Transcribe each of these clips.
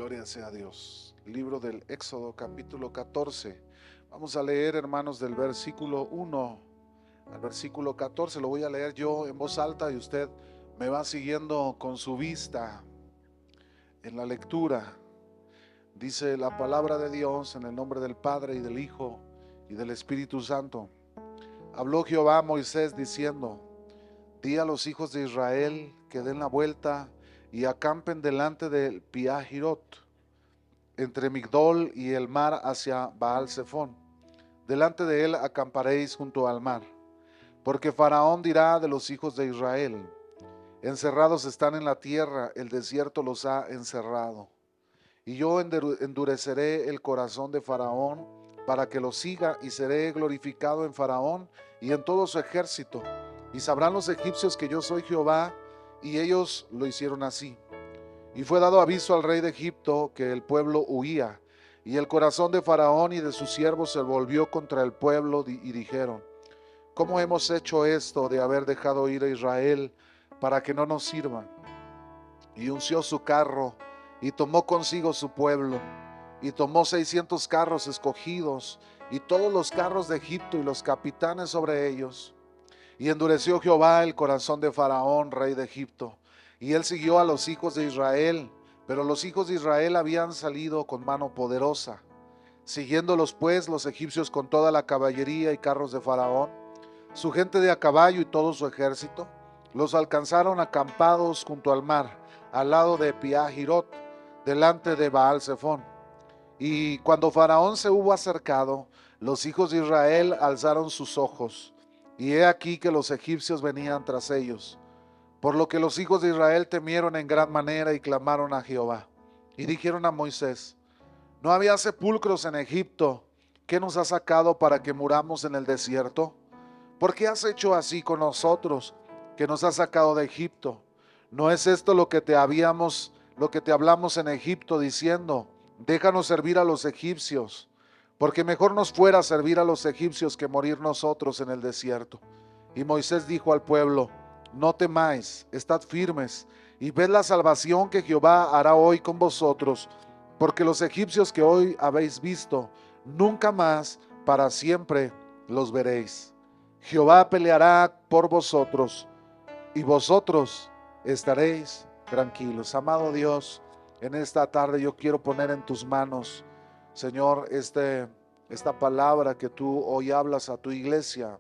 Gloria sea a Dios. Libro del Éxodo, capítulo 14. Vamos a leer, hermanos, del versículo 1 al versículo 14. Lo voy a leer yo en voz alta y usted me va siguiendo con su vista en la lectura. Dice la palabra de Dios en el nombre del Padre y del Hijo y del Espíritu Santo. Habló Jehová a Moisés diciendo: Di a los hijos de Israel que den la vuelta y acampen delante del Piahirot, entre Migdol y el mar hacia Baal-Zephón. Delante de él acamparéis junto al mar. Porque Faraón dirá de los hijos de Israel: encerrados están en la tierra, el desierto los ha encerrado. Y yo endureceré el corazón de Faraón para que lo siga, y seré glorificado en Faraón y en todo su ejército. Y sabrán los egipcios que yo soy Jehová. Y ellos lo hicieron así. Y fue dado aviso al rey de Egipto que el pueblo huía. Y el corazón de Faraón y de sus siervos se volvió contra el pueblo, y dijeron: ¿Cómo hemos hecho esto de haber dejado ir a Israel para que no nos sirvan? Y unció su carro y tomó consigo su pueblo, y tomó 600 carros escogidos y todos los carros de Egipto y los capitanes sobre ellos. Y endureció Jehová el corazón de Faraón, rey de Egipto, y él siguió a los hijos de Israel. Pero los hijos de Israel habían salido con mano poderosa. Siguiéndolos pues los egipcios con toda la caballería y carros de Faraón, su gente de a caballo y todo su ejército, los alcanzaron acampados junto al mar, al lado de Piahirot, delante de Baal-Zephón. Y cuando Faraón se hubo acercado, los hijos de Israel alzaron sus ojos, y he aquí que los egipcios venían tras ellos. Por lo que los hijos de Israel temieron en gran manera y clamaron a Jehová. Y dijeron a Moisés: ¿No había sepulcros en Egipto? ¿Qué nos has sacado para que muramos en el desierto? ¿Por qué has hecho así con nosotros, que nos has sacado de Egipto? ¿No es esto lo que te hablamos en Egipto, diciendo: déjanos servir a los egipcios? Porque mejor nos fuera servir a los egipcios que morir nosotros en el desierto. Y Moisés dijo al pueblo: no temáis, estad firmes, y ved la salvación que Jehová hará hoy con vosotros, porque los egipcios que hoy habéis visto, nunca más para siempre los veréis. Jehová peleará por vosotros, y vosotros estaréis tranquilos. Amado Dios, en esta tarde yo quiero poner en tus manos, Señor, esta palabra que tú hoy hablas a tu iglesia.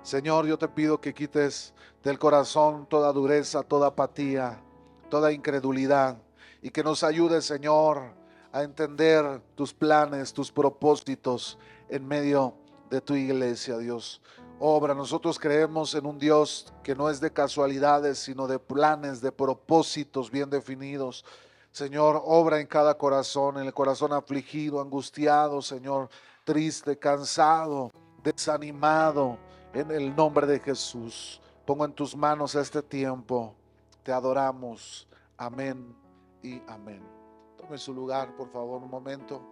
Señor, yo te pido que quites del corazón toda dureza, toda apatía, toda incredulidad, y que nos ayudes, Señor, a entender tus planes, tus propósitos en medio de tu iglesia, Dios. Obra, nosotros creemos en un Dios que no es de casualidades, sino de planes, de propósitos bien definidos. Señor, obra en cada corazón, en el corazón afligido, angustiado, Señor, triste, cansado, desanimado. En el nombre de Jesús, pongo en tus manos este tiempo. Te adoramos. Amén y amén. Tome su lugar, por favor, un momento.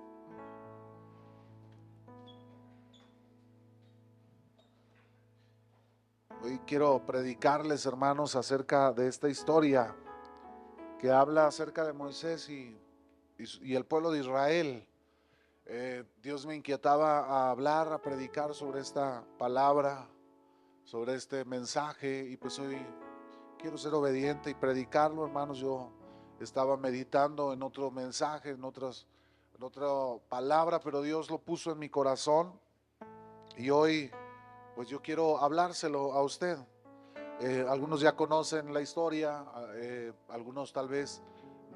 Hoy quiero predicarles, hermanos, acerca de esta historia que habla acerca de Moisés y el pueblo de Israel. Dios me inquietaba a hablar, a predicar sobre esta palabra, sobre este mensaje, y pues hoy quiero ser obediente y predicarlo, hermanos. Yo estaba meditando en otro mensaje, en otra palabra, pero Dios lo puso en mi corazón y hoy pues yo quiero hablárselo a usted. Algunos ya conocen la historia, algunos tal vez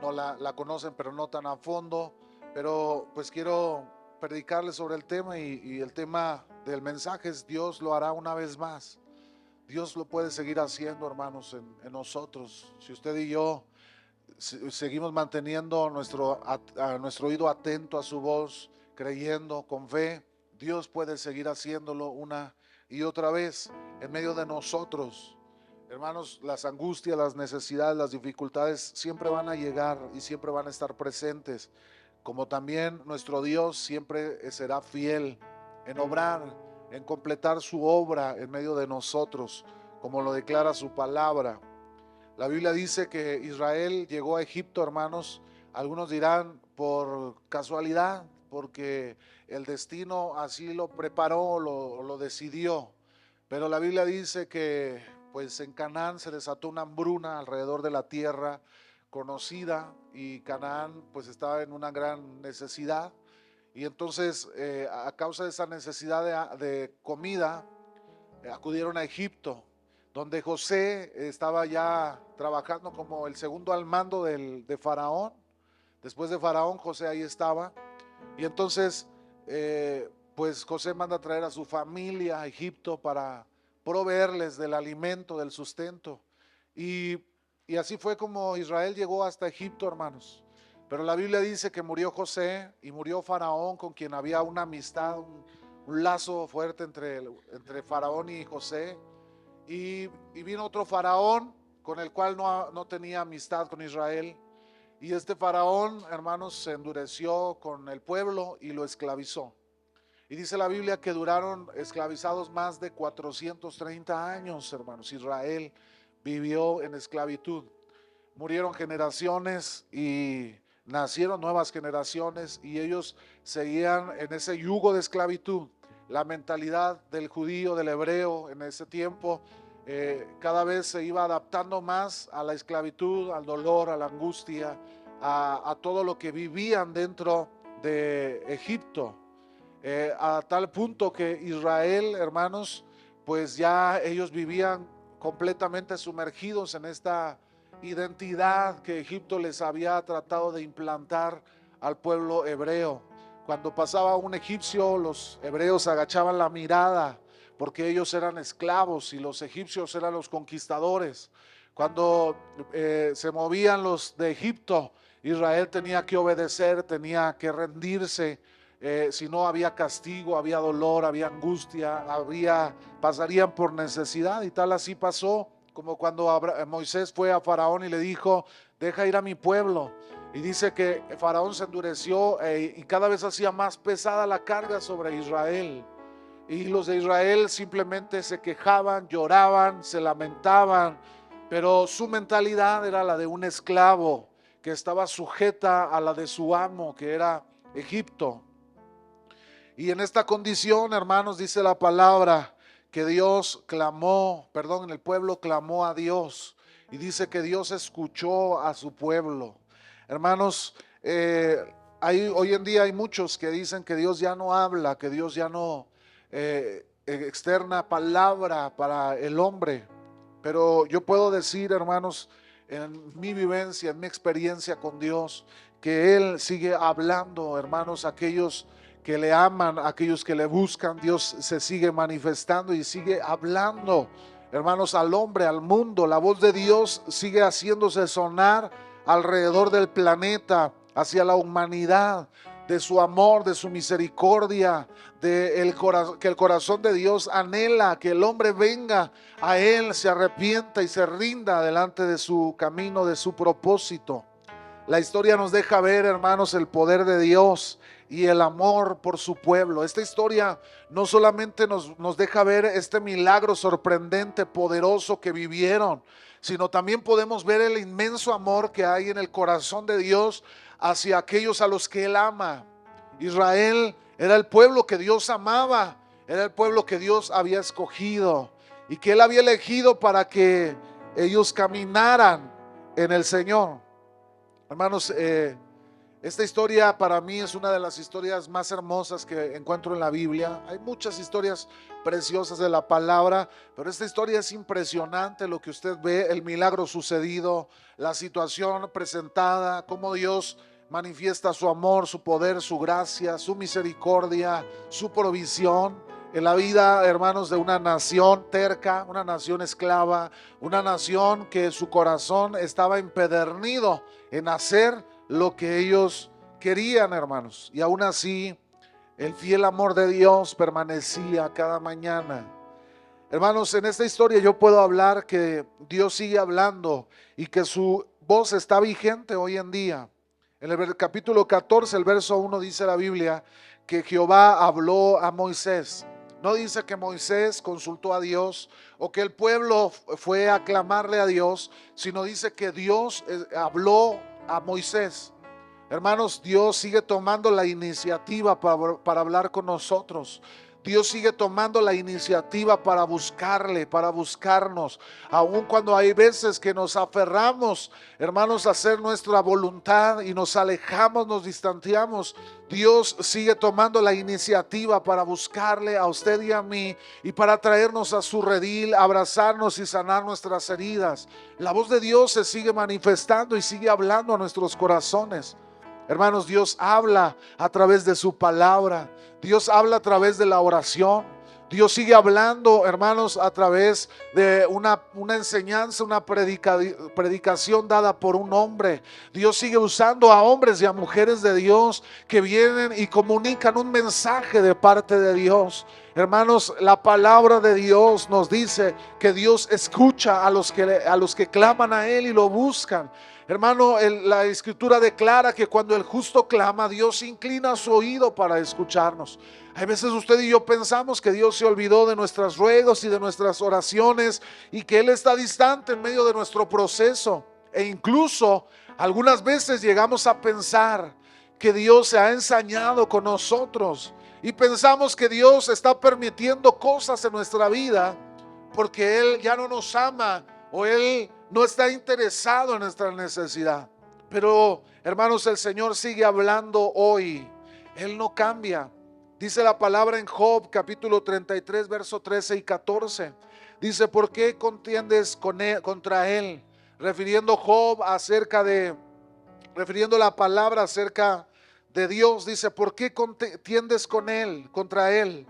no la conocen, pero no tan a fondo, pero pues quiero predicarles sobre el tema, y el tema del mensaje es: Dios lo hará una vez más. Dios lo puede seguir haciendo, hermanos, en nosotros. Si usted y yo seguimos manteniendo nuestro oído atento a su voz, creyendo con fe, Dios puede seguir haciéndolo una y otra vez en medio de nosotros. Hermanos, las angustias, las necesidades, las dificultades siempre van a llegar y siempre van a estar presentes, como también nuestro Dios siempre será fiel en obrar, en completar su obra en medio de nosotros, como lo declara su palabra. La Biblia dice que Israel llegó a Egipto, hermanos, Algunos dirán por casualidad, porque el destino así lo preparó, lo decidió. Pero la Biblia dice que pues en Canaán se desató una hambruna alrededor de la tierra conocida, y Canaán pues estaba en una gran necesidad. Y entonces a causa de esa necesidad de comida, acudieron a Egipto, donde José estaba ya trabajando como el segundo al mando de Faraón. Después de Faraón, José ahí estaba. Y entonces, pues José manda a traer a su familia a Egipto para proveerles del alimento, del sustento. Y, y así fue como Israel llegó hasta Egipto, hermanos. Pero la Biblia dice que murió José y murió Faraón, con quien había una amistad, un lazo fuerte entre Faraón y José. Y vino otro Faraón con el cual no tenía amistad con Israel. Y este Faraón, hermanos, se endureció con el pueblo y lo esclavizó. Y dice la Biblia que duraron esclavizados más de 430 años, hermanos. Israel vivió en esclavitud. Murieron generaciones y nacieron nuevas generaciones, y ellos seguían en ese yugo de esclavitud. La mentalidad del judío, del hebreo en ese tiempo, cada vez se iba adaptando más a la esclavitud, al dolor, a la angustia, a todo lo que vivían dentro de Egipto. A tal punto que Israel, hermanos, pues ya ellos vivían completamente sumergidos en esta identidad que Egipto les había tratado de implantar al pueblo hebreo. Cuando pasaba un egipcio, los hebreos agachaban la mirada, porque ellos eran esclavos y los egipcios eran los conquistadores. Cuando se movían los de Egipto, Israel tenía que obedecer, tenía que rendirse. Si no, había castigo, había dolor, había angustia, pasarían por necesidad. Y tal así pasó, como cuando Moisés fue a Faraón y le dijo: deja ir a mi pueblo. Y dice que Faraón se endureció y cada vez hacía más pesada la carga sobre Israel. Y los de Israel simplemente se quejaban, lloraban, se lamentaban, pero su mentalidad era la de un esclavo que estaba sujeta a la de su amo, que era Egipto. Y en esta condición, hermanos, dice la palabra que el pueblo clamó a Dios, y dice que Dios escuchó a su pueblo. Hermanos, hoy en día hay muchos que dicen que Dios ya no habla, que Dios ya no externa palabra para el hombre. Pero yo puedo decir, hermanos, en mi vivencia, en mi experiencia con Dios, que Él sigue hablando, hermanos. Aquellos que le aman, aquellos que le buscan, Dios se sigue manifestando y sigue hablando, hermanos, al hombre, al mundo. La voz de Dios sigue haciéndose sonar alrededor del planeta, hacia la humanidad, de su amor, de su misericordia, que el corazón de Dios anhela que el hombre venga a Él, se arrepienta y se rinda delante de su camino, de su propósito. La historia nos deja ver, hermanos, el poder de Dios y el amor por su pueblo. Esta historia no solamente nos deja ver este milagro sorprendente, poderoso que vivieron, sino también podemos ver el inmenso amor que hay en el corazón de Dios hacia aquellos a los que Él ama. Israel era el pueblo que Dios amaba, era el pueblo que Dios había escogido y que Él había elegido para que ellos caminaran en el Señor. Hermanos, esta historia para mí es una de las historias más hermosas que encuentro en la Biblia. Hay muchas historias preciosas de la palabra, pero esta historia es impresionante. Lo que usted ve, el milagro sucedido, la situación presentada, cómo Dios manifiesta su amor, su poder, su gracia, su misericordia, su provisión en la vida, hermanos, de una nación terca, una nación esclava, una nación que su corazón estaba empedernido en hacer lo que ellos querían, hermanos. Y aún así, el fiel amor de Dios permanecía cada mañana. Hermanos, en esta historia yo puedo hablar que Dios sigue hablando y que su voz está vigente hoy en día. En el capítulo 14, el verso 1 dice la Biblia que Jehová habló a Moisés. No dice que Moisés consultó a Dios o que el pueblo fue a clamarle a Dios, sino dice que Dios habló a Moisés. Hermanos, Dios sigue tomando la iniciativa para hablar con nosotros. Dios sigue tomando la iniciativa para buscarle, para buscarnos. Aun cuando hay veces que nos aferramos, hermanos, a hacer nuestra voluntad y nos alejamos, nos distanciamos, Dios sigue tomando la iniciativa para buscarle a usted y a mí y para traernos a su redil, abrazarnos y sanar nuestras heridas. La voz de Dios se sigue manifestando y sigue hablando a nuestros corazones. Hermanos, Dios habla a través de su palabra. Dios habla a través de la oración. Dios sigue hablando, hermanos, a través de una enseñanza, una predicación dada por un hombre. Dios sigue usando a hombres y a mujeres de Dios que vienen y comunican un mensaje de parte de Dios. Hermanos, la palabra de Dios nos dice que Dios escucha a los que claman a Él y lo buscan. Hermano, la Escritura declara que cuando el justo clama, Dios inclina su oído para escucharnos. Hay veces usted y yo pensamos que Dios se olvidó de nuestros ruegos y de nuestras oraciones y que Él está distante en medio de nuestro proceso. E incluso algunas veces llegamos a pensar que Dios se ha ensañado con nosotros y pensamos que Dios está permitiendo cosas en nuestra vida porque Él ya no nos ama o Él no está interesado en nuestra necesidad. Pero, hermanos, el Señor sigue hablando hoy. Él no cambia. Dice la palabra en Job, capítulo 33, verso 13 y 14. Dice, ¿por qué contiendes contra él? Refiriendo la palabra acerca de Dios. Dice, ¿por qué contiendes contra él?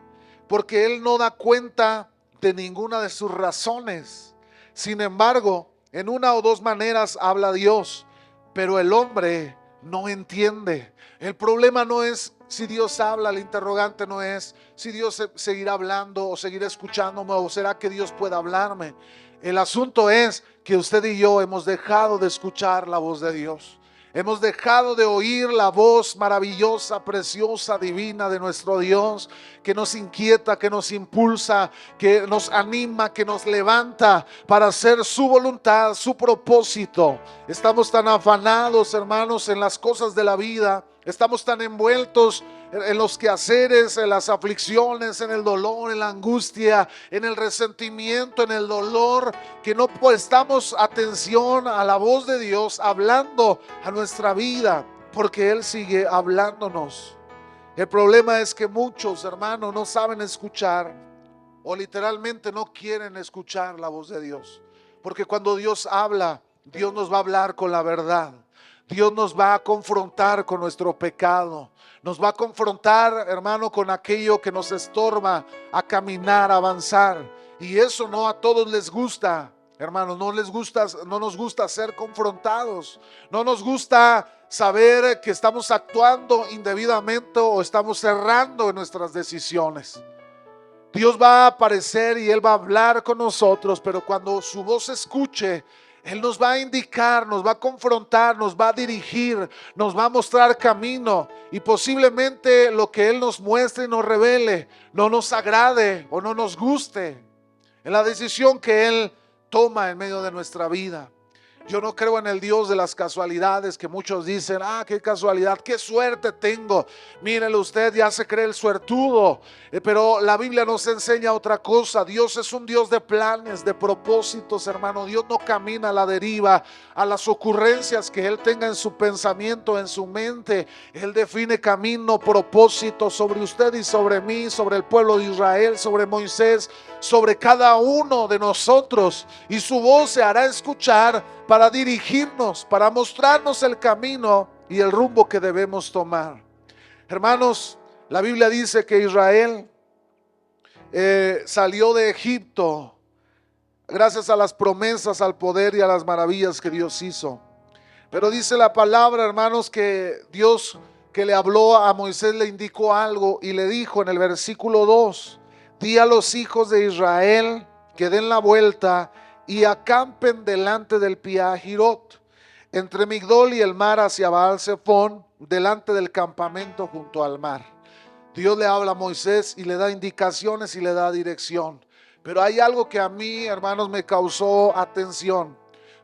Porque él no da cuenta de ninguna de sus razones. Sin embargo, en una o dos maneras habla Dios, pero el hombre no entiende. El problema no es si Dios habla, el interrogante no es si Dios seguirá hablando o seguirá escuchándome o será que Dios pueda hablarme. El asunto es que usted y yo hemos dejado de escuchar la voz de Dios. Hemos dejado de oír la voz maravillosa, preciosa, divina de nuestro Dios, que nos inquieta, que nos impulsa, que nos anima, que nos levanta para hacer su voluntad, su propósito. Estamos tan afanados, hermanos, en las cosas de la vida. Estamos tan envueltos en los quehaceres, en las aflicciones, en el dolor, en la angustia, en el resentimiento, en el dolor, que no prestamos atención a la voz de Dios hablando a nuestra vida, porque Él sigue hablándonos. El problema es que muchos, hermanos, no saben escuchar o literalmente no quieren escuchar la voz de Dios, porque cuando Dios habla, Dios nos va a hablar con la verdad. Dios nos va a confrontar con nuestro pecado. Nos va a confrontar, hermano, con aquello que nos estorba a caminar, a avanzar. Y eso no a todos les gusta, hermano. No nos gusta ser confrontados. No nos gusta saber que estamos actuando indebidamente o estamos errando en nuestras decisiones. Dios va a aparecer y Él va a hablar con nosotros, pero cuando su voz se escuche, Él nos va a indicar, nos va a confrontar, nos va a dirigir, nos va a mostrar camino y posiblemente lo que Él nos muestre y nos revele no nos agrade o no nos guste en la decisión que Él toma en medio de nuestra vida. Yo no creo en el Dios de las casualidades que muchos dicen, qué casualidad, qué suerte tengo. Mírele usted, ya se cree el suertudo. Pero la Biblia nos enseña otra cosa. Dios es un Dios de planes, de propósitos, hermano. Dios no camina a la deriva, a las ocurrencias que Él tenga en su pensamiento, en su mente. Él define camino, propósito sobre usted y sobre mí, sobre el pueblo de Israel, sobre Moisés, sobre cada uno de nosotros. Y su voz se hará escuchar para dirigirnos, para mostrarnos el camino y el rumbo que debemos tomar. Hermanos, la Biblia dice que Israel salió de Egipto gracias a las promesas, al poder y a las maravillas que Dios hizo. Pero dice la palabra, hermanos, que Dios que le habló a Moisés le indicó algo y le dijo en el versículo 2: di a los hijos de Israel que den la vuelta y acampen delante del Pi-hahirot, entre Migdol y el mar hacia Baal-zephón, delante del campamento junto al mar. Dios le habla a Moisés y le da indicaciones y le da dirección. Pero hay algo que a mí, hermanos, me causó atención.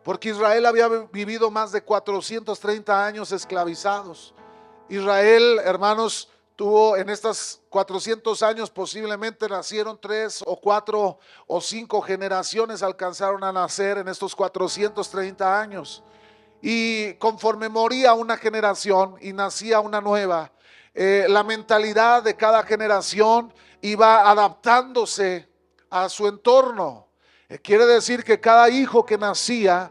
porque Israel había vivido más de 430 años esclavizados. Israel, hermanos, tuvo en estos 400 años posiblemente nacieron 3 o 4 o 5 generaciones alcanzaron a nacer en estos 430 años. Y conforme moría una generación y nacía una nueva, la mentalidad de cada generación iba adaptándose a su entorno. Quiere decir que cada hijo que nacía,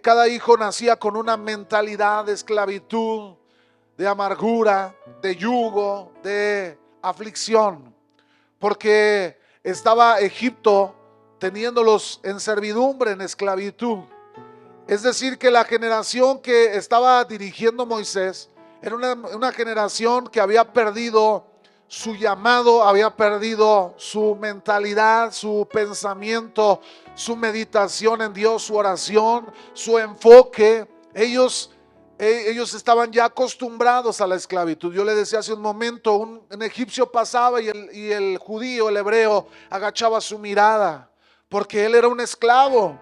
cada hijo nacía con una mentalidad de esclavitud, de amargura, de yugo, de aflicción, porque estaba Egipto teniéndolos en servidumbre, en esclavitud. Es decir, que la generación que estaba dirigiendo Moisés era una generación que había perdido su llamado, había perdido su mentalidad, su pensamiento, su meditación en Dios, su oración, su enfoque. Ellos estaban ya acostumbrados a la esclavitud. Yo le decía hace un momento, un egipcio pasaba y el judío, el hebreo, agachaba su mirada, porque él era un esclavo.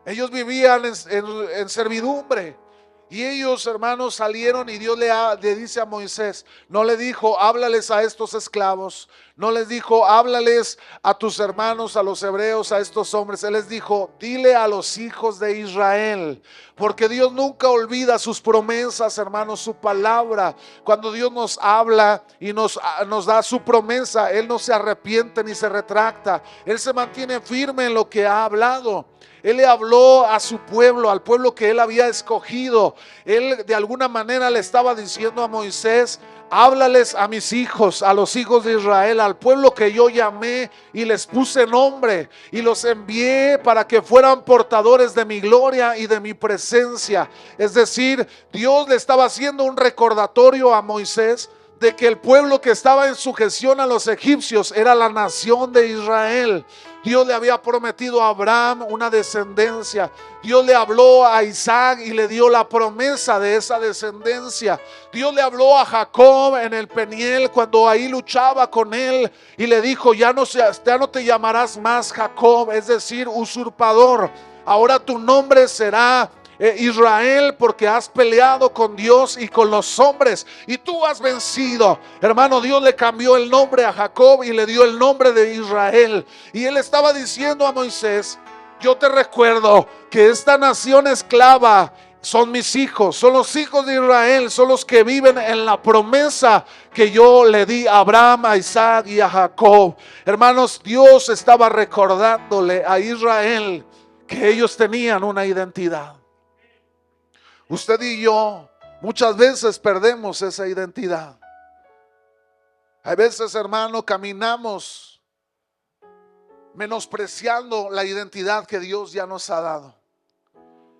Ellos vivían en servidumbre. Y ellos, hermanos, salieron y Dios le dice a Moisés, no le dijo, háblales a estos esclavos, no les dijo, háblales a tus hermanos, a los hebreos, a estos hombres. Él les dijo, dile a los hijos de Israel, porque Dios nunca olvida sus promesas, hermanos, su palabra. Cuando Dios nos habla y nos da su promesa, Él no se arrepiente ni se retracta. Él se mantiene firme en lo que ha hablado. Él le habló a su pueblo, al pueblo que él había escogido. Él de alguna manera le estaba diciendo a Moisés, háblales a mis hijos, a los hijos de Israel, al pueblo que yo llamé y les puse nombre y los envié para que fueran portadores de mi gloria y de mi presencia. Es decir, Dios le estaba haciendo un recordatorio a Moisés de que el pueblo que estaba en sujeción a los egipcios era la nación de Israel. Dios le había prometido a Abraham una descendencia. Dios le habló a Isaac y le dio la promesa de esa descendencia. Dios le habló a Jacob en el Peniel cuando ahí luchaba con él y le dijo, ya no te llamarás más Jacob, es decir, usurpador. Ahora tu nombre será Israel, porque has peleado con Dios y con los hombres y tú has vencido. Hermano, Dios le cambió el nombre a Jacob y le dio el nombre de Israel. Y él estaba diciendo a Moisés, yo te recuerdo que esta nación esclava son mis hijos, son los hijos de Israel, son los que viven en la promesa que yo le di a Abraham, a Isaac y a Jacob. Hermanos, Dios estaba recordándole a Israel que ellos tenían una identidad. Usted y yo muchas veces perdemos esa identidad. Hay veces, hermano, caminamos menospreciando la identidad que Dios ya nos ha dado.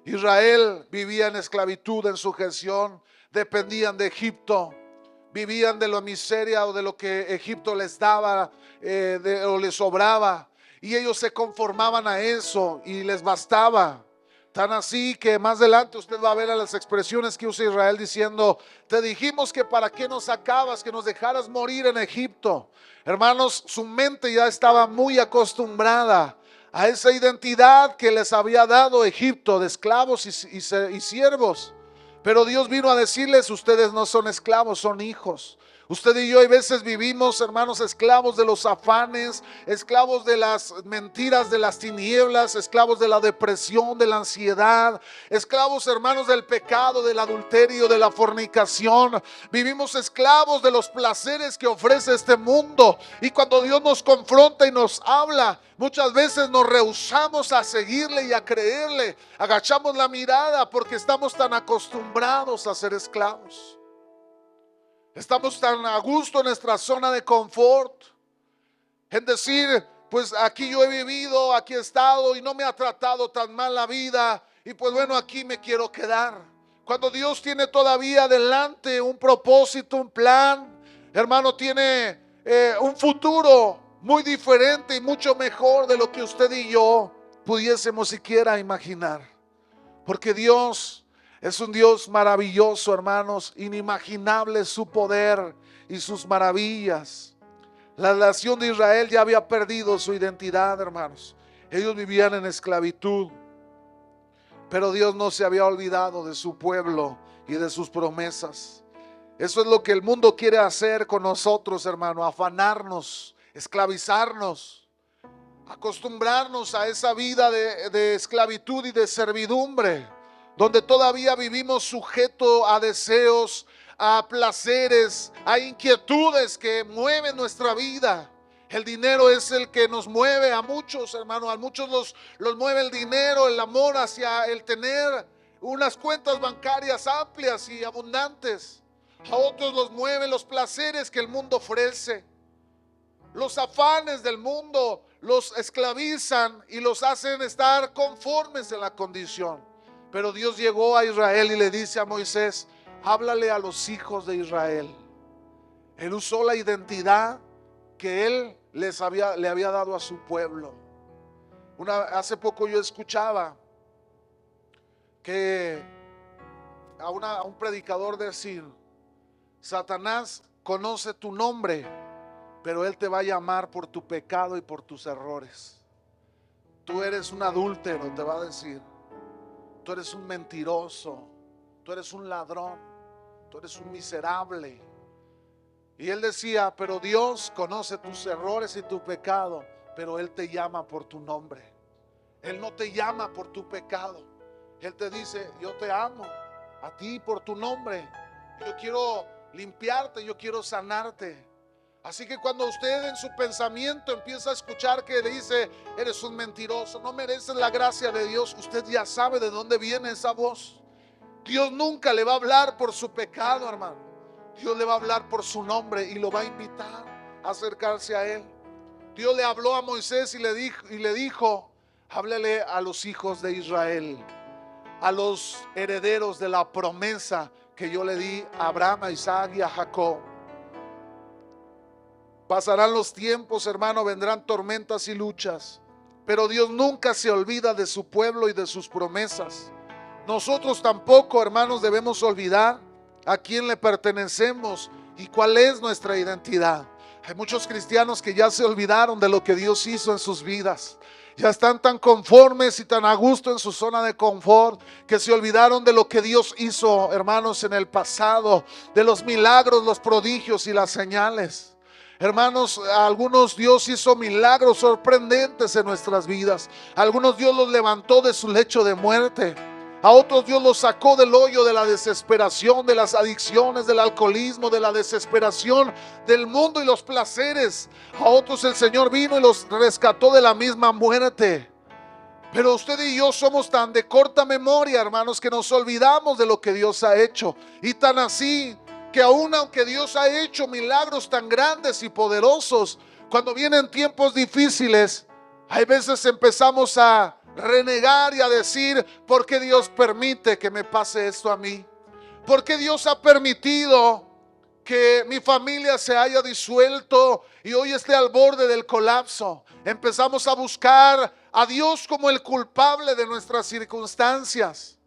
Israel vivía en esclavitud, en sujeción, dependían de Egipto, vivían de la miseria o de lo que Egipto les daba o les sobraba, y ellos se conformaban a eso y les bastaba. Tan así que más adelante usted va a ver a las expresiones que usa Israel diciendo, te dijimos que para qué nos sacabas, que nos dejaras morir en Egipto. Hermanos, su mente ya estaba muy acostumbrada a esa identidad que les había dado Egipto de esclavos y siervos. Pero Dios vino a decirles, ustedes no son esclavos, son hijos. Usted y yo hay veces vivimos, hermanos, esclavos de los afanes, esclavos de las mentiras, de las tinieblas, esclavos de la depresión, de la ansiedad, esclavos, hermanos, del pecado, del adulterio, de la fornicación. Vivimos esclavos de los placeres que ofrece este mundo. Y cuando Dios nos confronta y nos habla, muchas veces nos rehusamos a seguirle y a creerle. Agachamos la mirada porque estamos tan acostumbrados a ser esclavos. Estamos tan a gusto en nuestra zona de confort, en decir, pues aquí yo he vivido, aquí he estado y no me ha tratado tan mal la vida y pues bueno, aquí me quiero quedar. Cuando Dios tiene todavía adelante un propósito, un plan, hermano, tiene un futuro muy diferente y mucho mejor de lo que usted y yo pudiésemos siquiera imaginar. Porque Dios es un Dios maravilloso, hermanos, inimaginable su poder y sus maravillas. La nación de Israel ya había perdido su identidad, hermanos. Ellos vivían en esclavitud. Pero Dios no se había olvidado de su pueblo y de sus promesas. Eso es lo que el mundo quiere hacer con nosotros, hermano, afanarnos, esclavizarnos, acostumbrarnos a esa vida de esclavitud y de servidumbre, donde todavía vivimos sujetos a deseos, a placeres, a inquietudes que mueven nuestra vida. El dinero es el que nos mueve a muchos, hermano. A muchos los mueve el dinero, el amor hacia el tener unas cuentas bancarias amplias y abundantes. A otros los mueven los placeres que el mundo ofrece. Los afanes del mundo los esclavizan y los hacen estar conformes en la condición. Pero Dios llegó a Israel y le dice a Moisés: háblale a los hijos de Israel. Él usó la identidad que él le había dado a su pueblo. Hace poco yo escuchaba que a un predicador decir: Satanás conoce tu nombre, pero él te va a llamar por tu pecado y por tus errores. Tú eres un adúltero, te va a decir. Tú eres un mentiroso, tú eres un ladrón, tú eres un miserable. Y él decía: pero Dios conoce tus errores y tu pecado, pero él te llama por tu nombre. Él no te llama por tu pecado. Él te dice: yo te amo a ti por tu nombre. Yo quiero limpiarte, yo quiero sanarte. Así que cuando usted en su pensamiento empieza a escuchar que dice: eres un mentiroso, no mereces la gracia de Dios, usted ya sabe de dónde viene esa voz. Dios nunca le va a hablar por su pecado, hermano. Dios le va a hablar por su nombre y lo va a invitar a acercarse a él. Dios le habló a Moisés y le dijo: háblele a los hijos de Israel, a los herederos de la promesa que yo le di a Abraham, a Isaac y a Jacob. Pasarán los tiempos, hermano, vendrán tormentas y luchas, pero Dios nunca se olvida de su pueblo y de sus promesas. Nosotros tampoco, hermanos, debemos olvidar a quién le pertenecemos y cuál es nuestra identidad. Hay muchos cristianos que ya se olvidaron de lo que Dios hizo en sus vidas. Ya están tan conformes y tan a gusto en su zona de confort que se olvidaron de lo que Dios hizo, hermanos, en el pasado, de los milagros, los prodigios y las señales. Hermanos, a algunos Dios hizo milagros sorprendentes en nuestras vidas. A algunos Dios los levantó de su lecho de muerte. A otros Dios los sacó del hoyo de la desesperación, de las adicciones, del alcoholismo, de la desesperación, del mundo y los placeres. A otros el Señor vino y los rescató de la misma muerte. Pero usted y yo somos tan de corta memoria, hermanos, que nos olvidamos de lo que Dios ha hecho. Y tan así que aún aunque Dios ha hecho milagros tan grandes y poderosos, cuando vienen tiempos difíciles, hay veces empezamos a renegar y a decir: ¿por qué Dios permite que me pase esto a mí? ¿Por qué Dios ha permitido que mi familia se haya disuelto y hoy esté al borde del colapso? Empezamos a buscar a Dios como el culpable de nuestras circunstancias.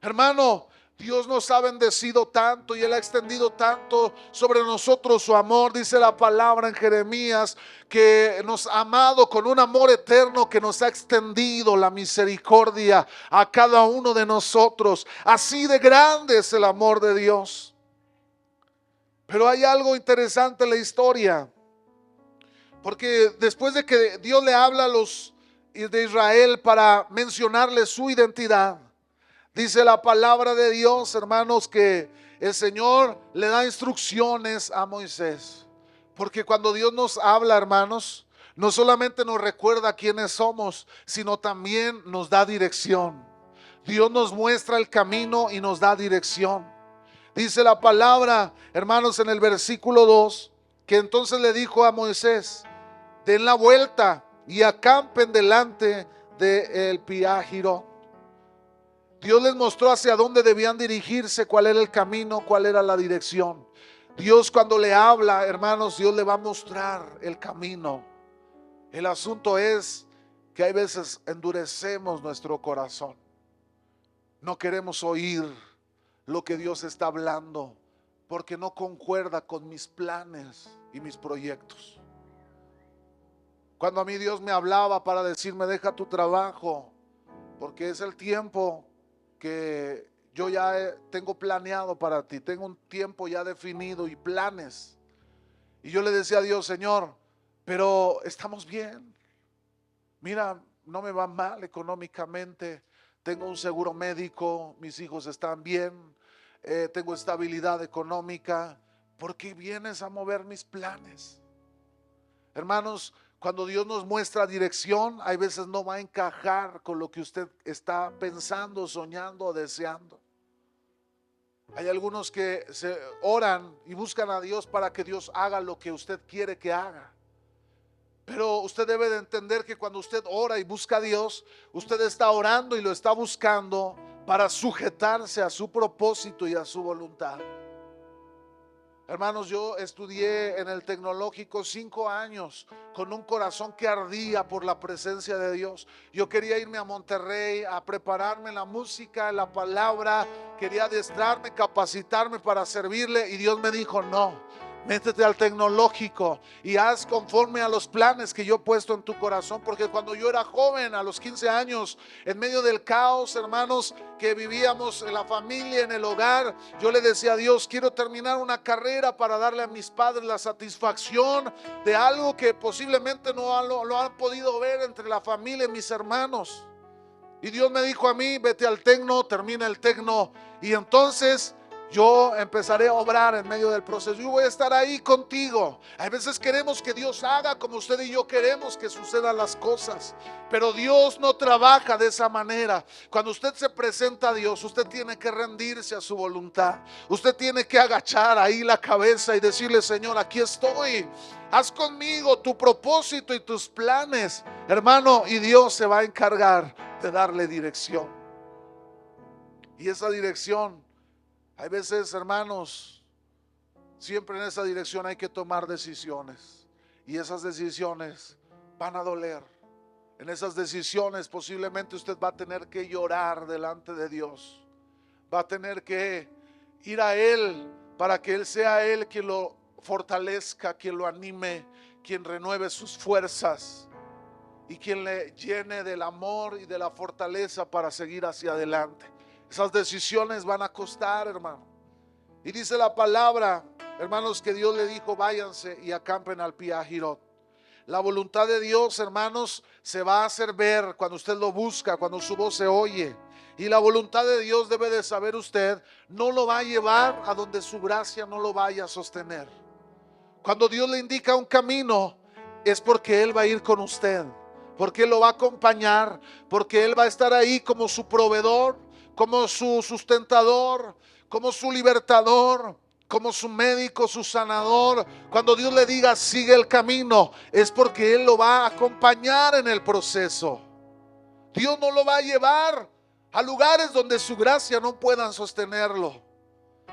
Hermano, Dios nos ha bendecido tanto y Él ha extendido tanto sobre nosotros su amor. Dice la palabra en Jeremías que nos ha amado con un amor eterno, que nos ha extendido la misericordia a cada uno de nosotros. Así de grande es el amor de Dios. Pero hay algo interesante en la historia, porque después de que Dios le habla a los de Israel para mencionarle su identidad, dice la palabra de Dios, hermanos, que el Señor le da instrucciones a Moisés. Porque cuando Dios nos habla, hermanos, no solamente nos recuerda quiénes somos, sino también nos da dirección. Dios nos muestra el camino y nos da dirección. Dice la palabra, hermanos, en el versículo 2, que entonces le dijo a Moisés: den la vuelta y acampen delante del Piahirot. Dios les mostró hacia dónde debían dirigirse, cuál era el camino, cuál era la dirección. Dios, cuando le habla, hermanos, Dios le va a mostrar el camino. El asunto es que hay veces endurecemos nuestro corazón. No queremos oír lo que Dios está hablando porque no concuerda con mis planes y mis proyectos. Cuando a mí Dios me hablaba para decirme: deja tu trabajo, porque es el tiempo que yo ya tengo planeado para ti. Tengo un tiempo ya definido y planes. Y yo le decía a Dios, Señor, pero estamos bien. Mira, no me va mal económicamente. Tengo un seguro médico, mis hijos están bien, tengo estabilidad económica. ¿Por qué vienes a mover mis planes? Hermanos, cuando Dios nos muestra dirección, hay veces no va a encajar con lo que usted está pensando, soñando o deseando. Hay algunos que se oran y buscan a Dios para que Dios haga lo que usted quiere que haga. Pero usted debe de entender que cuando usted ora y busca a Dios, usted está orando y lo está buscando para sujetarse a su propósito y a su voluntad. Hermanos, yo estudié en el tecnológico 5 años con un corazón que ardía por la presencia de Dios. Yo quería irme a Monterrey a prepararme en la música, en la palabra, quería adestrarme, capacitarme para servirle, y Dios me dijo, no, métete al tecnológico y haz conforme a los planes que yo he puesto en tu corazón. Porque cuando yo era joven, a los 15 años, en medio del caos, hermanos, que vivíamos en la familia, en el hogar, yo le decía a Dios, quiero terminar una carrera para darle a mis padres la satisfacción de algo que posiblemente no lo han podido ver entre la familia y mis hermanos. Y Dios me dijo a mí, vete al tecno, termina el tecno, y entonces yo empezaré a obrar en medio del proceso. Yo voy a estar ahí contigo. Hay veces queremos que Dios haga como usted y yo queremos que sucedan las cosas, pero Dios no trabaja de esa manera. Cuando usted se presenta a Dios, usted tiene que rendirse a su voluntad. Usted tiene que agachar ahí la cabeza y decirle, Señor, aquí estoy. Haz conmigo tu propósito y tus planes, hermano, y Dios se va a encargar de darle dirección. Y esa dirección, hay veces, hermanos, siempre en esa dirección hay que tomar decisiones. Y esas decisiones van a doler. En esas decisiones posiblemente usted va a tener que llorar delante de Dios. Va a tener que ir a Él para que Él sea Él quien lo fortalezca, quien lo anime, quien renueve sus fuerzas y quien le llene del amor y de la fortaleza para seguir hacia adelante. Esas decisiones van a costar, hermano. Y dice la palabra, hermanos, que Dios le dijo, váyanse y acampen al Pi Hahirot. La voluntad de Dios, hermanos, se va a hacer ver cuando usted lo busca, cuando su voz se oye. Y la voluntad de Dios, debe de saber usted, no lo va a llevar a donde su gracia no lo vaya a sostener. Cuando Dios le indica un camino, es porque Él va a ir con usted, porque Él lo va a acompañar, porque Él va a estar ahí como su proveedor, como su sustentador, como su libertador, como su médico, su sanador. Cuando Dios le diga sigue el camino, es porque Él lo va a acompañar en el proceso. Dios no lo va a llevar a lugares donde su gracia no puedan sostenerlo.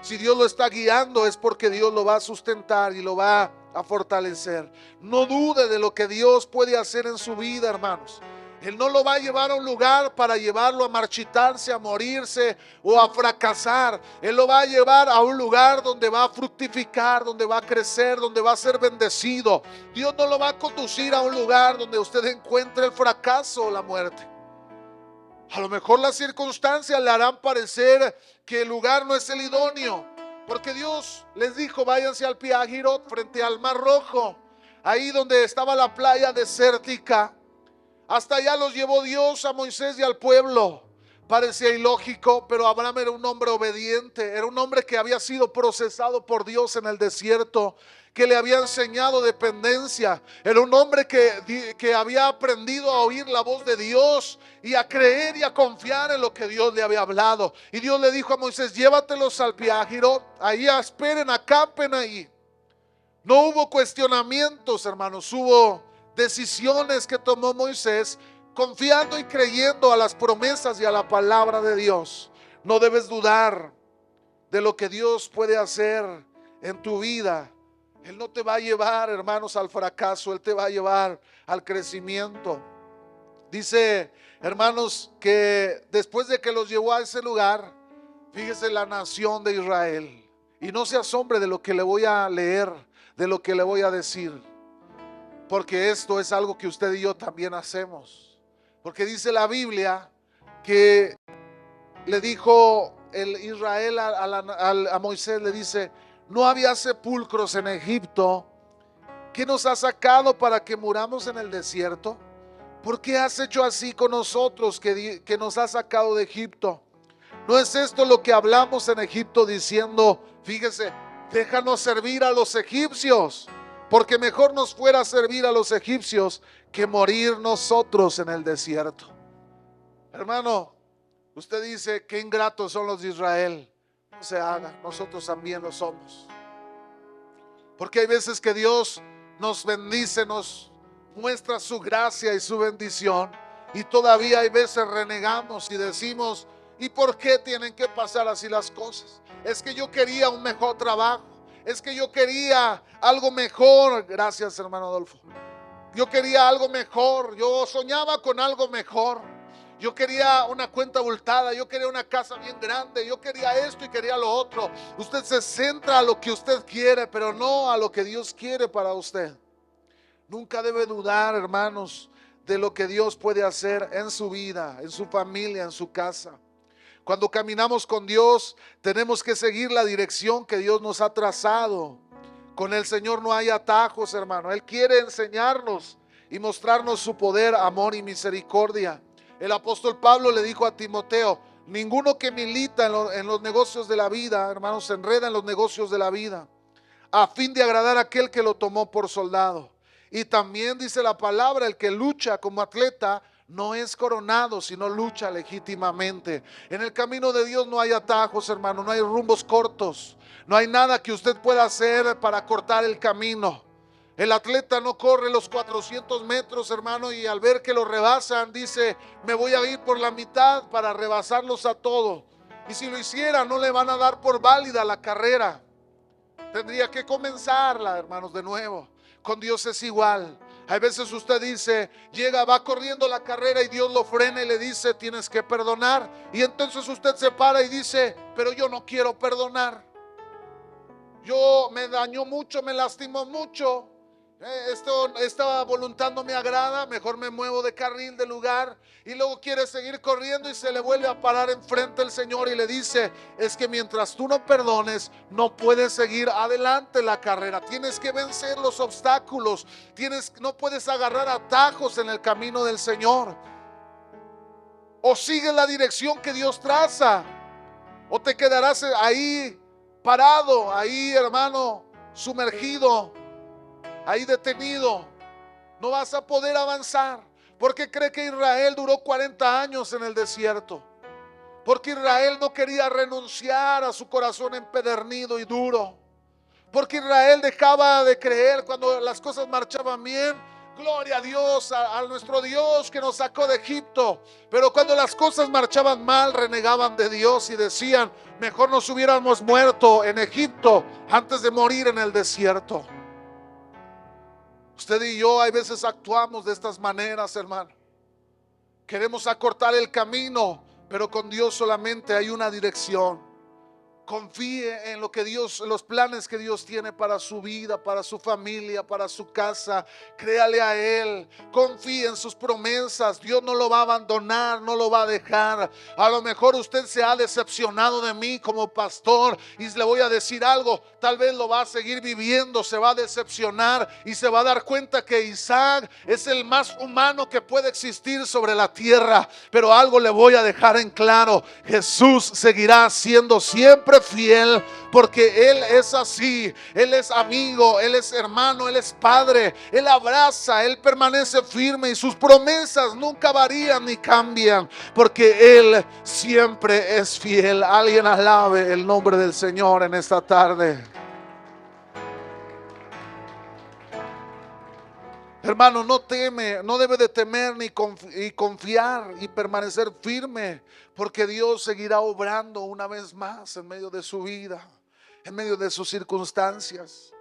Si Dios lo está guiando, es porque Dios lo va a sustentar y lo va a fortalecer. No dude de lo que Dios puede hacer en su vida, hermanos. Él no lo va a llevar a un lugar para llevarlo a marchitarse, a morirse o a fracasar. Él lo va a llevar a un lugar donde va a fructificar, donde va a crecer, donde va a ser bendecido. Dios no lo va a conducir a un lugar donde usted encuentre el fracaso o la muerte. A lo mejor las circunstancias le harán parecer que el lugar no es el idóneo, porque Dios les dijo, váyanse al Pi Hahirot, frente al Mar Rojo, ahí donde estaba la playa desértica. Hasta allá los llevó Dios a Moisés y al pueblo. Parecía ilógico, pero Abraham era un hombre obediente, era un hombre que había sido procesado por Dios en el desierto, que le había enseñado dependencia. Era un hombre que había aprendido a oír la voz de Dios y a creer y a confiar en lo que Dios le había hablado. Y Dios le dijo a Moisés, llévatelos al Pi Hahirot, ahí esperen, acampen ahí. No hubo cuestionamientos, hermanos, hubo decisiones que tomó Moisés, confiando y creyendo a las promesas y a la palabra de Dios. No debes dudar de lo que Dios puede hacer en tu vida. Él no te va a llevar, hermanos, al fracaso. Él te va a llevar al crecimiento. Dice, hermanos, que después de que los llevó a ese lugar, fíjese, la nación de Israel. Y no se asombre de lo que le voy a leer, de lo que le voy a decir, porque esto es algo que usted y yo también hacemos. Porque dice la Biblia que le dijo el Israel a Moisés, le dice: no había sepulcros en Egipto. ¿Qué nos has sacado para que muramos en el desierto? ¿Por qué has hecho así con nosotros que nos has sacado de Egipto? ¿No es esto lo que hablamos en Egipto diciendo, fíjese, déjanos servir a los egipcios? Porque mejor nos fuera servir a los egipcios que morir nosotros en el desierto. Hermano, usted dice, qué ingratos son los de Israel. No se haga, nosotros también lo somos. Porque hay veces que Dios nos bendice, nos muestra su gracia y su bendición, y todavía hay veces renegamos y decimos: ¿y por qué tienen que pasar así las cosas? Es que yo quería un mejor trabajo, es que yo quería algo mejor. Gracias, hermano Adolfo. Yo quería algo mejor, yo soñaba con algo mejor. Yo quería una cuenta abultada, yo quería una casa bien grande, yo quería esto y quería lo otro. Usted se centra a lo que usted quiere, pero no a lo que Dios quiere para usted. Nunca debe dudar, hermanos, de lo que Dios puede hacer en su vida, en su familia, en su casa. Cuando caminamos con Dios, tenemos que seguir la dirección que Dios nos ha trazado. Con el Señor no hay atajos, hermano. Él quiere enseñarnos y mostrarnos su poder, amor y misericordia. El apóstol Pablo le dijo a Timoteo: ninguno que milita en los negocios de la vida, hermanos, se enreda en los negocios de la vida, a fin de agradar a aquel que lo tomó por soldado. Y también dice la palabra: el que lucha como atleta no es coronado, sino lucha legítimamente. En el camino de Dios no hay atajos, hermano, no hay rumbos cortos, no hay nada que usted pueda hacer para cortar el camino. El atleta no corre los 400 metros, hermano, y al ver que lo rebasan dice: me voy a ir por la mitad para rebasarlos a todos. Y si lo hiciera, no le van a dar por válida la carrera. Tendría que comenzarla, hermanos, de nuevo. Con Dios es igual. Hay veces usted dice, va corriendo la carrera y Dios lo frena y le dice: tienes que perdonar. Y entonces usted se para y dice: pero yo no quiero perdonar. Yo me dañó mucho, me lastimó mucho. Esta voluntad no me agrada, mejor me muevo de carril, de lugar. Y luego quiere seguir corriendo y se le vuelve a parar enfrente el Señor y le dice: es que mientras tú no perdones, no puedes seguir adelante la carrera. Tienes que vencer los obstáculos, no puedes agarrar atajos en el camino del Señor. O sigues la dirección que Dios traza, o te quedarás ahí parado, ahí, hermano, sumergido, ahí detenido. No vas a poder avanzar. ¿Por qué cree que Israel duró 40 años en el desierto? Porque Israel no quería renunciar a su corazón empedernido y duro. Porque Israel dejaba de creer cuando las cosas marchaban bien. Gloria a Dios, a nuestro Dios que nos sacó de Egipto. Pero cuando las cosas marchaban mal, renegaban de Dios y decían: mejor nos hubiéramos muerto en Egipto antes de morir en el desierto. Usted y yo hay veces actuamos de estas maneras, hermano. Queremos acortar el camino, pero con Dios solamente hay una dirección. Confíe en lo que Dios, los planes que Dios tiene para su vida, para su familia, para su casa. Créale a Él, confíe en sus promesas. Dios no lo va a abandonar, no lo va a dejar. A lo mejor usted se ha decepcionado de mí como pastor, y le voy a decir algo: tal vez lo va a seguir viviendo, se va a decepcionar y se va a dar cuenta que Isaac es el más humano que puede existir sobre la tierra. Pero algo le voy a dejar en claro: Jesús seguirá siendo siempre fiel, porque Él es así. Él es amigo, Él es hermano, Él es padre. Él abraza, Él permanece firme y sus promesas nunca varían ni cambian, porque Él siempre es fiel. Alguien alabe el nombre del Señor en esta tarde. Hermano, no teme, no debe de temer ni confiar y permanecer firme, porque Dios seguirá obrando una vez más en medio de su vida, en medio de sus circunstancias.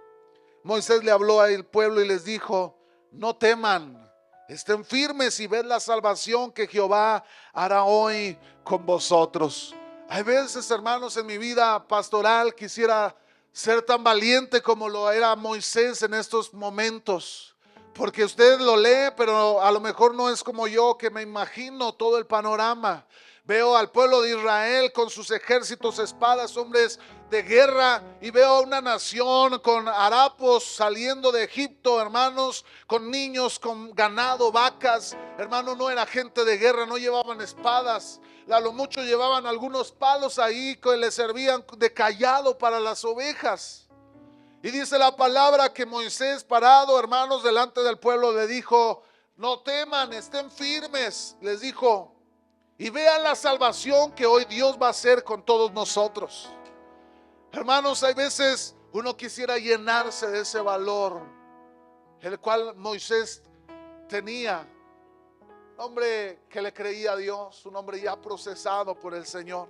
Moisés le habló al pueblo y les dijo: no teman, estén firmes y ved la salvación que Jehová hará hoy con vosotros. Hay veces, hermanos, en mi vida pastoral quisiera ser tan valiente como lo era Moisés en estos momentos. Porque usted lo lee, pero a lo mejor no es como yo, que me imagino todo el panorama. Veo al pueblo de Israel con sus ejércitos, espadas, hombres de guerra, y veo a una nación con harapos saliendo de Egipto, hermanos, con niños, con ganado, vacas. Hermano, no era gente de guerra, no llevaban espadas. A lo mucho llevaban algunos palos ahí que les servían de cayado para las ovejas. Y dice la palabra que Moisés, parado, hermanos, delante del pueblo, le dijo: no teman, estén firmes, les dijo, y vean la salvación que hoy Dios va a hacer con todos nosotros. Hermanos, hay veces uno quisiera llenarse de ese valor, el cual Moisés tenía. Un hombre que le creía a Dios, un hombre ya procesado por el Señor.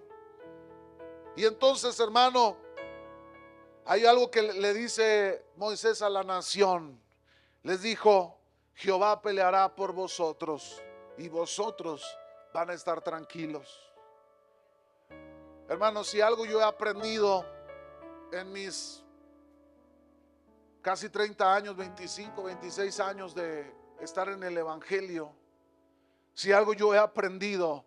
Y entonces, hermano, hay algo que le dice Moisés a la nación. Les dijo: Jehová peleará por vosotros y vosotros van a estar tranquilos. Hermanos, si algo yo he aprendido en mis casi 30 años, 25, 26 años de estar en el Evangelio, si algo yo he aprendido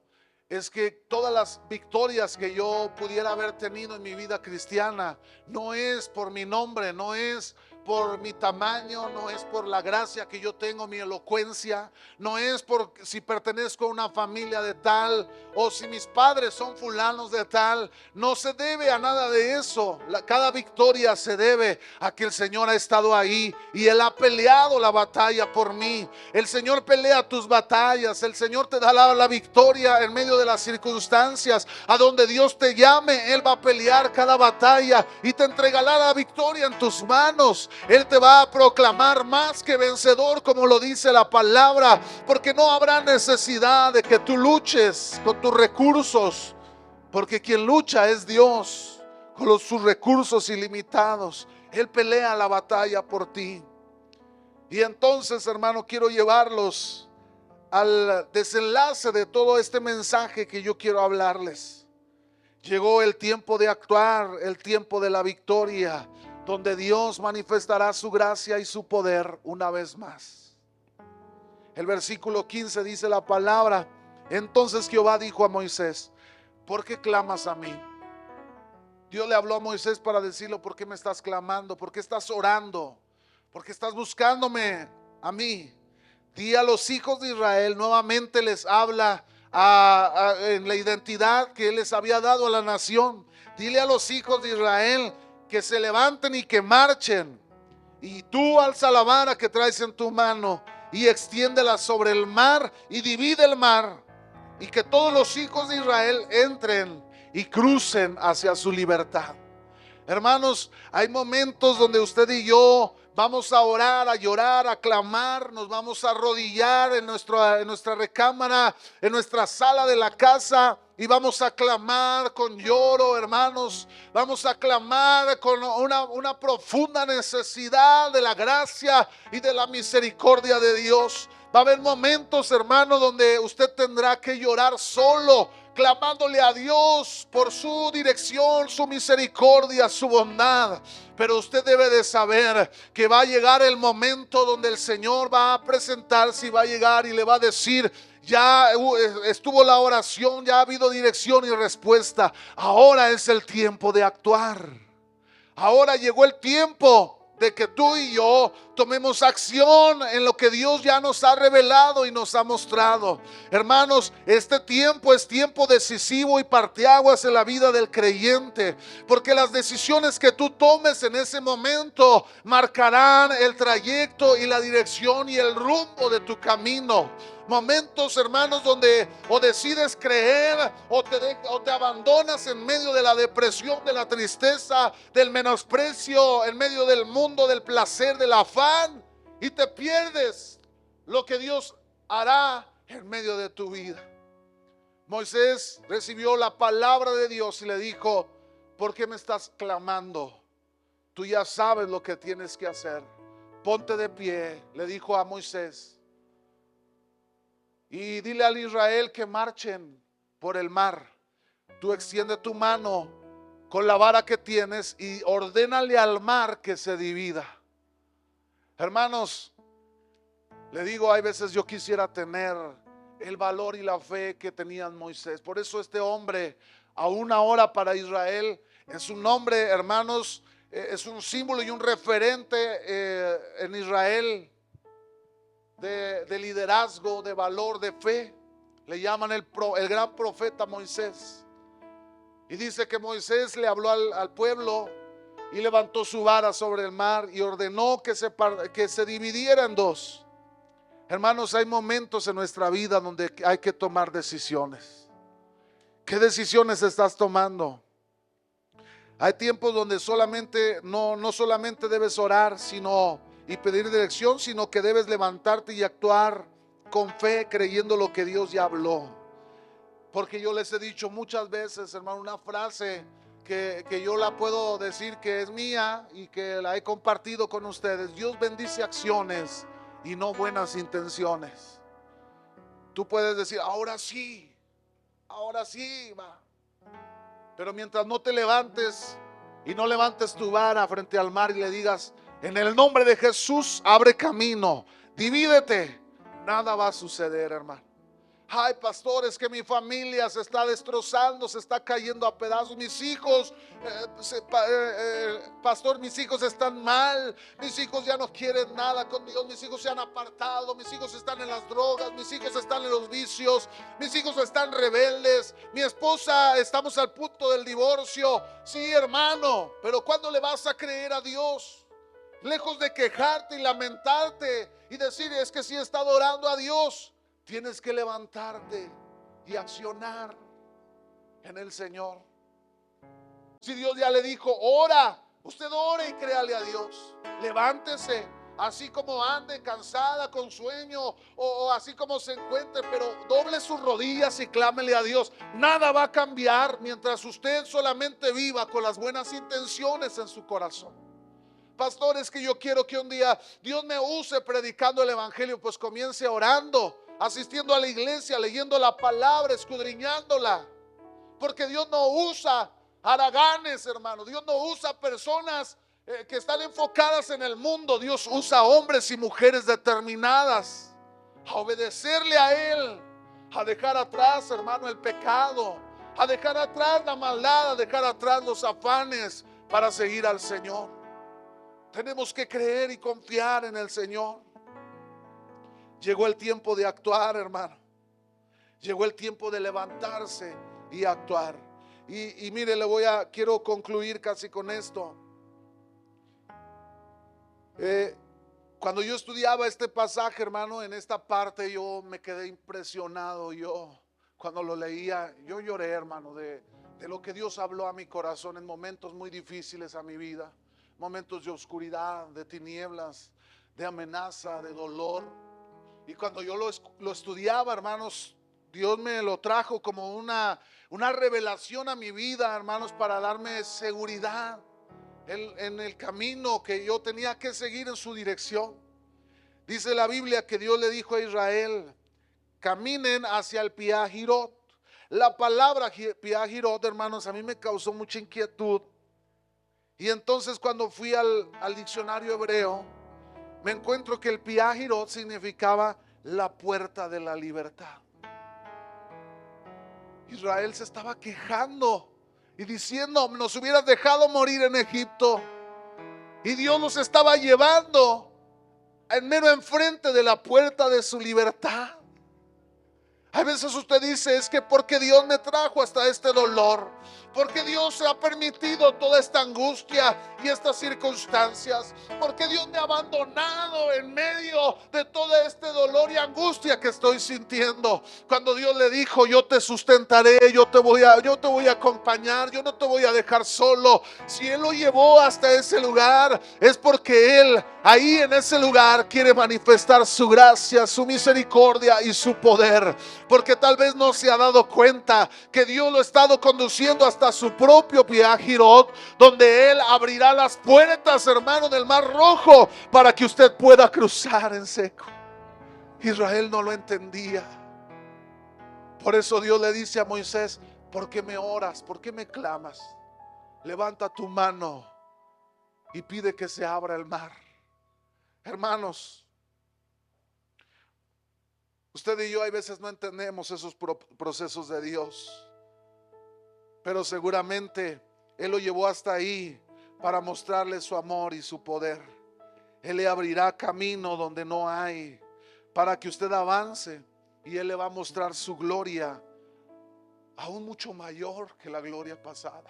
es que todas las victorias que yo pudiera haber tenido en mi vida cristiana no es por mi nombre, no es por mi tamaño, no es por la gracia que yo tengo, mi elocuencia, no es por si pertenezco a una familia de tal o si mis padres son fulanos de tal. No se debe a nada de eso. Cada victoria se debe a que el Señor ha estado ahí y Él ha peleado la batalla por mí. El Señor pelea tus batallas, el Señor te da la victoria en medio de las circunstancias. A donde Dios te llame, Él va a pelear cada batalla y te entregará la victoria en tus manos. Él te va a proclamar más que vencedor, como lo dice la palabra, porque no habrá necesidad de que tú luches con tus recursos, porque quien lucha es Dios con sus recursos ilimitados. Él pelea la batalla por ti. Y entonces, hermano, quiero llevarlos al desenlace de todo este mensaje que yo quiero hablarles. Llegó el tiempo de actuar, el tiempo de la victoria, donde Dios manifestará su gracia y su poder una vez más. El versículo 15 dice la palabra: entonces Jehová dijo a Moisés: ¿por qué clamas a mí? Dios le habló a Moisés para decirle: ¿por qué me estás clamando? ¿Por qué estás orando? ¿Por qué estás buscándome a mí? Di a los hijos de Israel, nuevamente les habla en la identidad que Él les había dado a la nación. Dile a los hijos de Israel que se levanten y que marchen. Y tú alza la vara que traes en tu mano y extiéndela sobre el mar y divide el mar. Y que todos los hijos de Israel entren y crucen hacia su libertad. Hermanos, hay momentos donde usted y yo vamos a orar, a llorar, a clamar, nos vamos a arrodillar en nuestra recámara, en nuestra sala de la casa, y vamos a clamar con lloro, hermanos. Vamos a clamar con una profunda necesidad de la gracia y de la misericordia de Dios. Va a haber momentos, hermano, donde usted tendrá que llorar solo, clamándole a Dios por su dirección, su misericordia, su bondad. Pero usted debe de saber que va a llegar el momento donde el Señor va a presentarse y va a llegar y le va a decir: ya estuvo la oración, ya ha habido dirección y respuesta. Ahora es el tiempo de actuar. Ahora llegó el tiempo de que tú y yo tomemos acción en lo que Dios ya nos ha revelado y nos ha mostrado. Hermanos, este tiempo es tiempo decisivo y parteaguas en la vida del creyente, porque las decisiones que tú tomes en ese momento marcarán el trayecto y la dirección y el rumbo de tu camino. Momentos, hermanos, donde o decides creer o te abandonas en medio de la depresión, de la tristeza, del menosprecio, en medio del mundo, del placer, del afán, y te pierdes lo que Dios hará en medio de tu vida. Moisés recibió la palabra de Dios y le dijo: ¿por qué me estás clamando? Tú ya sabes lo que tienes que hacer. Ponte de pie, le dijo a Moisés, y dile al Israel que marchen por el mar. Tú extiende tu mano con la vara que tienes y ordénale al mar que se divida. Hermanos, le digo, hay veces yo quisiera tener el valor y la fe que tenía Moisés. Por eso este hombre, aún ahora para Israel, es un nombre, hermanos, es un símbolo y un referente en Israel de liderazgo, de valor, de fe. Le llaman el gran profeta Moisés. Y dice que Moisés le habló al pueblo y levantó su vara sobre el mar y ordenó que se dividiera en dos. Hermanos, hay momentos en nuestra vida donde hay que tomar decisiones. ¿Qué decisiones estás tomando? Hay tiempos donde no solamente debes orar y pedir dirección, sino que debes levantarte y actuar con fe, creyendo lo que Dios ya habló. Porque yo les he dicho muchas veces, hermano, una frase que yo la puedo decir que es mía y que la he compartido con ustedes. Dios bendice acciones y no buenas intenciones. Tú puedes decir, ahora sí va. Pero mientras no te levantes y no levantes tu vara frente al mar y le digas, en el nombre de Jesús, abre camino, divídete, nada va a suceder, hermano. Ay, pastor, es que mi familia se está destrozando, se está cayendo a pedazos. Mis hijos, pastor, mis hijos están mal. Mis hijos ya no quieren nada con Dios. Mis hijos se han apartado. Mis hijos están en las drogas. Mis hijos están en los vicios. Mis hijos están rebeldes. Mi esposa, estamos al punto del divorcio. Sí, hermano, pero ¿cuándo le vas a creer a Dios? Lejos de quejarte y lamentarte y decir, es que sí he estado orando a Dios. Tienes que levantarte y accionar en el Señor. Si Dios ya le dijo, ora, usted ore y créale a Dios. Levántese, así como ande cansada, con sueño, o así como se encuentre, pero doble sus rodillas y clámele a Dios. Nada va a cambiar mientras usted solamente viva con las buenas intenciones en su corazón. Pastor, es que yo quiero que un día Dios me use predicando el evangelio. Pues comience orando, asistiendo a la iglesia, leyendo la palabra, escudriñándola. Porque Dios no usa haraganes, hermano. Dios no usa personas que están enfocadas en el mundo. Dios usa hombres y mujeres determinadas a obedecerle a Él, a dejar atrás, hermano, el pecado, a dejar atrás la maldad, a dejar atrás los afanes para seguir al Señor. Tenemos que creer y confiar en el Señor. Llegó el tiempo de actuar, hermano. Llegó el tiempo de levantarse y actuar. Y mire, quiero concluir casi con esto. Cuando yo estudiaba este pasaje, hermano, en esta parte yo me quedé impresionado. Cuando lo leía, yo lloré, hermano, de lo que Dios habló a mi corazón en momentos muy difíciles a mi vida. Momentos de oscuridad, de tinieblas, de amenaza, de dolor. Y cuando yo lo estudiaba, hermanos, Dios me lo trajo como una revelación a mi vida, hermanos, para darme seguridad en el camino que yo tenía que seguir en su dirección. Dice la Biblia que Dios le dijo a Israel, caminen hacia el Piahirot. La palabra Piahirot, hermanos, a mí me causó mucha inquietud. Y entonces cuando fui al diccionario hebreo, me encuentro que el Piahirot significaba la puerta de la libertad. Israel se estaba quejando y diciendo, nos hubieras dejado morir en Egipto. Y Dios nos estaba llevando en mero enfrente de la puerta de su libertad. A veces usted dice, es que porque Dios me trajo hasta este dolor, porque Dios ha permitido toda esta angustia y estas circunstancias, porque Dios me ha abandonado en medio de todo este dolor y angustia que estoy sintiendo. Cuando Dios le dijo, yo te sustentaré, yo te voy a acompañar, yo no te voy a dejar solo. Si Él lo llevó hasta ese lugar, es porque Él ahí en ese lugar quiere manifestar su gracia, su misericordia y su poder. Porque tal vez no se ha dado cuenta que Dios lo ha estado conduciendo hasta su propio Piahirot, donde Él abrirá las puertas, hermano, del Mar Rojo para que usted pueda cruzar en seco. Israel no lo entendía. Por eso Dios le dice a Moisés, ¿por qué me oras? ¿Por qué me clamas? Levanta tu mano y pide que se abra el mar. Hermanos, Usted y yo hay veces no entendemos esos procesos de Dios, pero seguramente Él lo llevó hasta ahí para mostrarle su amor y su poder. Él le abrirá camino donde no hay, para que usted avance, y Él le va a mostrar su gloria, aún mucho mayor que la gloria pasada.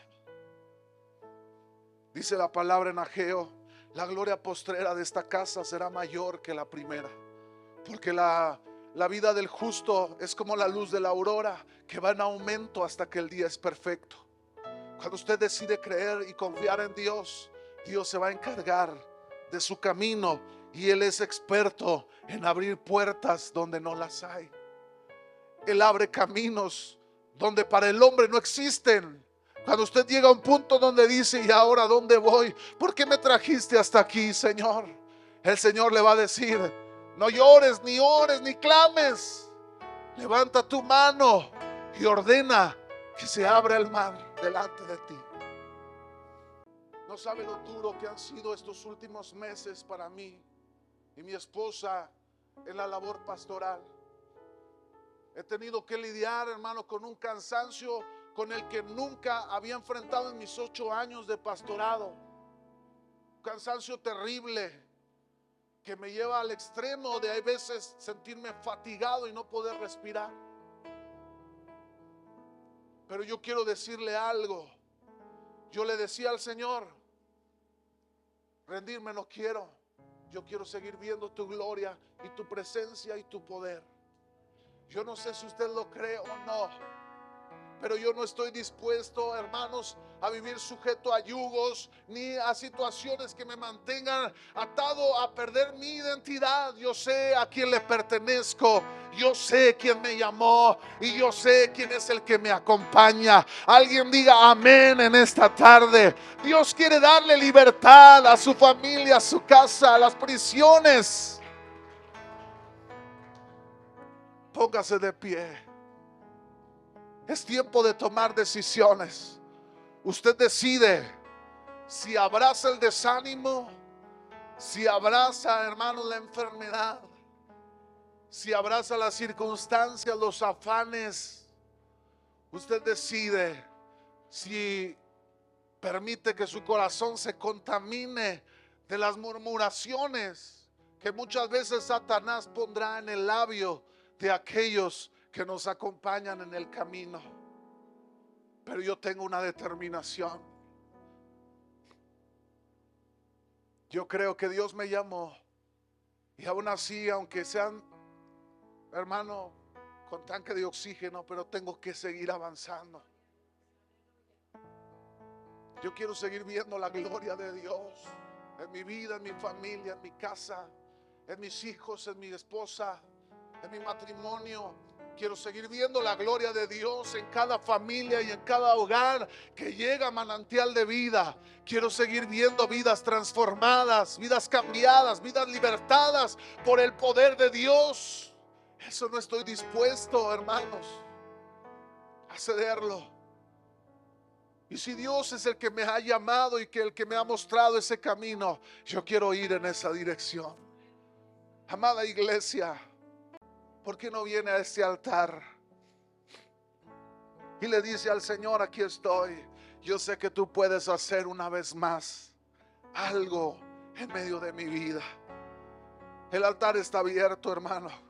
Dice la palabra en Ageo: la gloria postrera de esta casa será mayor que la primera, porque la vida del justo es como la luz de la aurora, que va en aumento hasta que el día es perfecto. Cuando usted decide creer y confiar en Dios, Dios se va a encargar de su camino, y Él es experto en abrir puertas donde no las hay. Él abre caminos donde para el hombre no existen. Cuando usted llega a un punto donde dice: ¿y ahora dónde voy? ¿Por qué me trajiste hasta aquí, Señor? El Señor le va a decir: no llores, ni ores, ni clames. Levanta tu mano y ordena que se abra el mar delante de ti. No sabe lo duro que han sido estos últimos meses para mí y mi esposa en la labor pastoral. He tenido que lidiar, hermano, con un cansancio con el que nunca había enfrentado en mis 8 años de pastorado. Un cansancio terrible que me lleva al extremo de a veces sentirme fatigado y no poder respirar. Pero yo quiero decirle algo. Yo le decía al Señor: rendirme no quiero. Yo quiero seguir viendo tu gloria y tu presencia y tu poder. Yo no sé si usted lo cree o no, pero yo no estoy dispuesto, hermanos, a vivir sujeto a yugos ni a situaciones que me mantengan atado a perder mi identidad. Yo sé a quién le pertenezco, yo sé quién me llamó y yo sé quién es el que me acompaña. Alguien diga amén en esta tarde. Dios quiere darle libertad a su familia, a su casa, a las prisiones. Póngase de pie. Es tiempo de tomar decisiones. Usted decide si abraza el desánimo, si abraza, hermano, la enfermedad, si abraza las circunstancias, los afanes. Usted decide si permite que su corazón se contamine de las murmuraciones que muchas veces Satanás pondrá en el labio de aquellos que nos acompañan en el camino. Pero yo tengo una determinación. Yo creo que Dios me llamó, y aún así, aunque sean, hermano, con tanque de oxígeno, pero tengo que seguir avanzando. Yo quiero seguir viendo la gloria de Dios en mi vida, en mi familia, en mi casa, en mis hijos, en mi esposa, en mi matrimonio. Quiero seguir viendo la gloria de Dios en cada familia y en cada hogar que llega a Manantial de Vida. Quiero seguir viendo vidas transformadas, vidas cambiadas, vidas libertadas por el poder de Dios. Eso no estoy dispuesto, hermanos, a cederlo. Y si Dios es el que me ha llamado y que el que me ha mostrado ese camino, yo quiero ir en esa dirección. Amada iglesia, ¿por qué no viene a este altar y le dice al Señor: aquí estoy? Yo sé que tú puedes hacer una vez más algo en medio de mi vida. El altar está abierto, hermano.